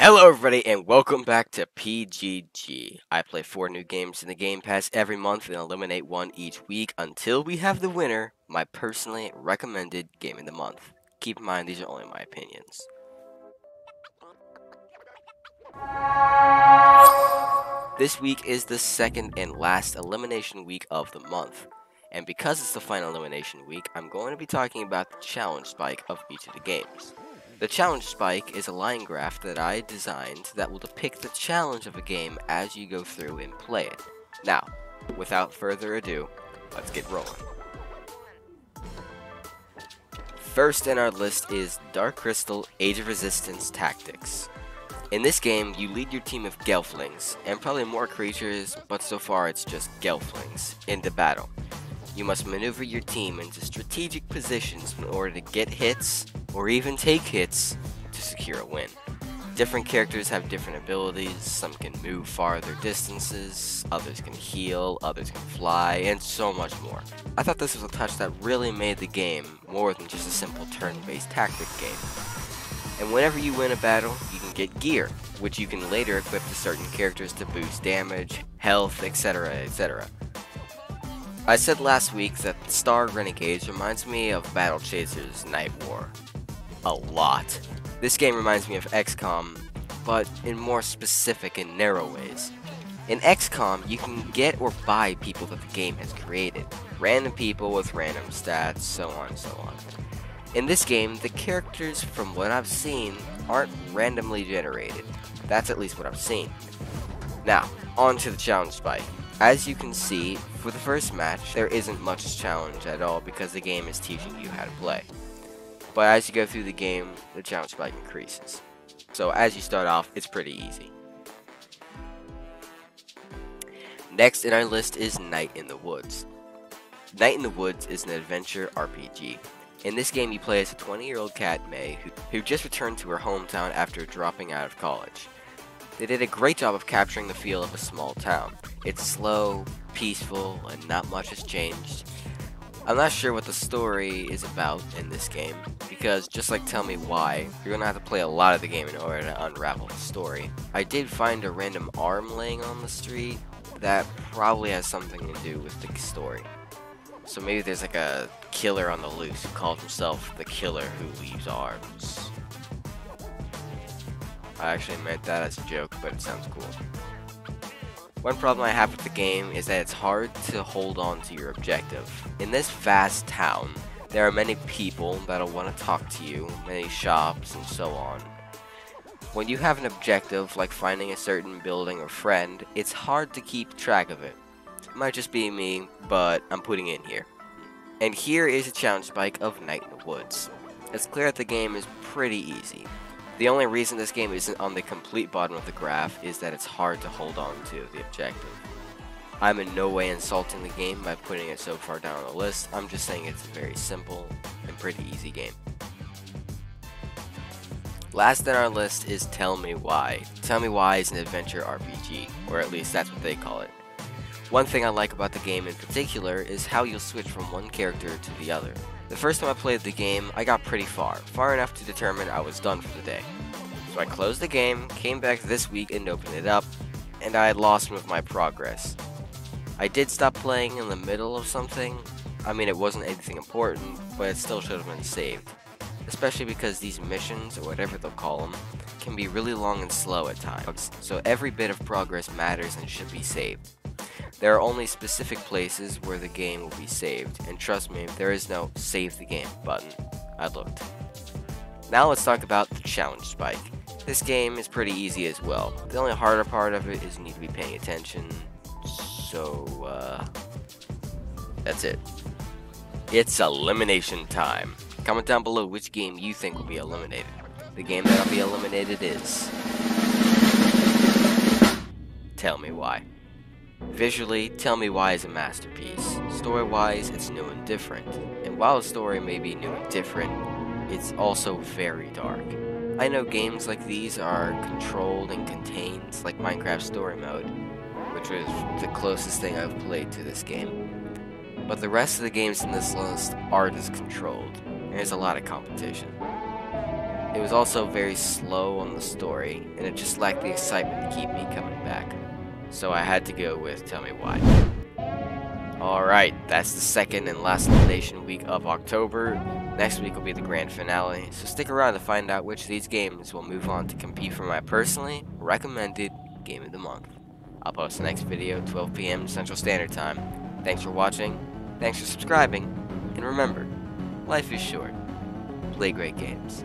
Hello everybody and welcome back to PGG. I play 4 new games in the Game Pass every month and eliminate one each week until we have the winner, my personally recommended game of the month. Keep in mind these are only my opinions. This week is the second and last elimination week of the month. And because it's the final elimination week, I'm going to be talking about the challenge spike of each of the games. The challenge spike is a line graph that I designed that will depict the challenge of a game as you go through and play it. Now, without further ado, let's get rolling. First in our list is Dark Crystal Age of Resistance Tactics. In this game, you lead your team of Gelflings, and probably more creatures, but so far it's just Gelflings, into battle. You must maneuver your team into strategic positions in order to get hits, or even take hits, to secure a win. Different characters have different abilities. Some can move farther distances, others can heal, others can fly, and so much more. I thought this was a touch that really made the game more than just a simple turn-based tactic game. And whenever you win a battle, you can get gear, which you can later equip to certain characters to boost damage, health, etc, etc. I said last week that Star Renegades reminds me of Battle Chasers Night War. A lot. This game reminds me of XCOM, but in more specific and narrow ways. In XCOM, you can get or buy people that the game has created. Random people with random stats, so on and so on. In this game, the characters, from what I've seen, aren't randomly generated. That's at least what I've seen. Now, on to the challenge spike. As you can see, for the first match, there isn't much challenge at all because the game is teaching you how to play. But as you go through the game, the challenge spike increases. So as you start off, it's pretty easy. Next in our list is Night in the Woods. Night in the Woods is an adventure RPG. In this game, you play as a 20-year-old cat, May, who just returned to her hometown after dropping out of college. They did a great job of capturing the feel of a small town. It's slow, peaceful, and not much has changed. I'm not sure what the story is about in this game, because just like Tell Me Why, you're gonna have to play a lot of the game in order to unravel the story. I did find a random arm laying on the street that probably has something to do with the story. So maybe there's like a killer on the loose who calls himself the killer who leaves arms. I actually meant that as a joke, but it sounds cool. One problem I have with the game is that it's hard to hold on to your objective. In this vast town, there are many people that'll want to talk to you, many shops, and so on. When you have an objective, like finding a certain building or friend, it's hard to keep track of it. It might just be me, but I'm putting it in here. And here is a challenge spike of Night in the Woods. It's clear that the game is pretty easy. The only reason this game isn't on the complete bottom of the graph is that it's hard to hold on to the objective. I'm in no way insulting the game by putting it so far down on the list. I'm just saying it's a very simple and pretty easy game. Last on our list is Tell Me Why. Tell Me Why is an adventure RPG, or at least that's what they call it. One thing I like about the game in particular is how you'll switch from one character to the other. The first time I played the game, I got pretty far enough to determine I was done for the day. So I closed the game, came back this week and opened it up, and I had lost some of my progress. I did stop playing in the middle of something. I mean, it wasn't anything important, but it still should have been saved. Especially because these missions, or whatever they'll call them, can be really long and slow at times. So every bit of progress matters and should be saved. There are only specific places where the game will be saved, and trust me, there is no save the game button. I looked. Now let's talk about the challenge spike. This game is pretty easy as well. The only harder part of it is you need to be paying attention, so that's it. It's elimination time. Comment down below which game you think will be eliminated. The game that'll be eliminated is Tell Me Why. Visually, Tell Me Why is a masterpiece. Story-wise, it's new and different. And while the story may be new and different, it's also very dark. I know games like these are controlled and contained, like Minecraft Story Mode, which was the closest thing I've played to this game. But the rest of the games in this list aren't as controlled, and there's a lot of competition. It was also very slow on the story, and it just lacked the excitement to keep me coming back. So I had to go with Tell Me Why. Alright, that's the second and last elimination week of October. Next week will be the grand finale, so stick around to find out which of these games will move on to compete for my personally recommended Game of the Month. I'll post the next video 12 PM Central Standard Time. Thanks for watching, thanks for subscribing, and remember, life is short. Play great games.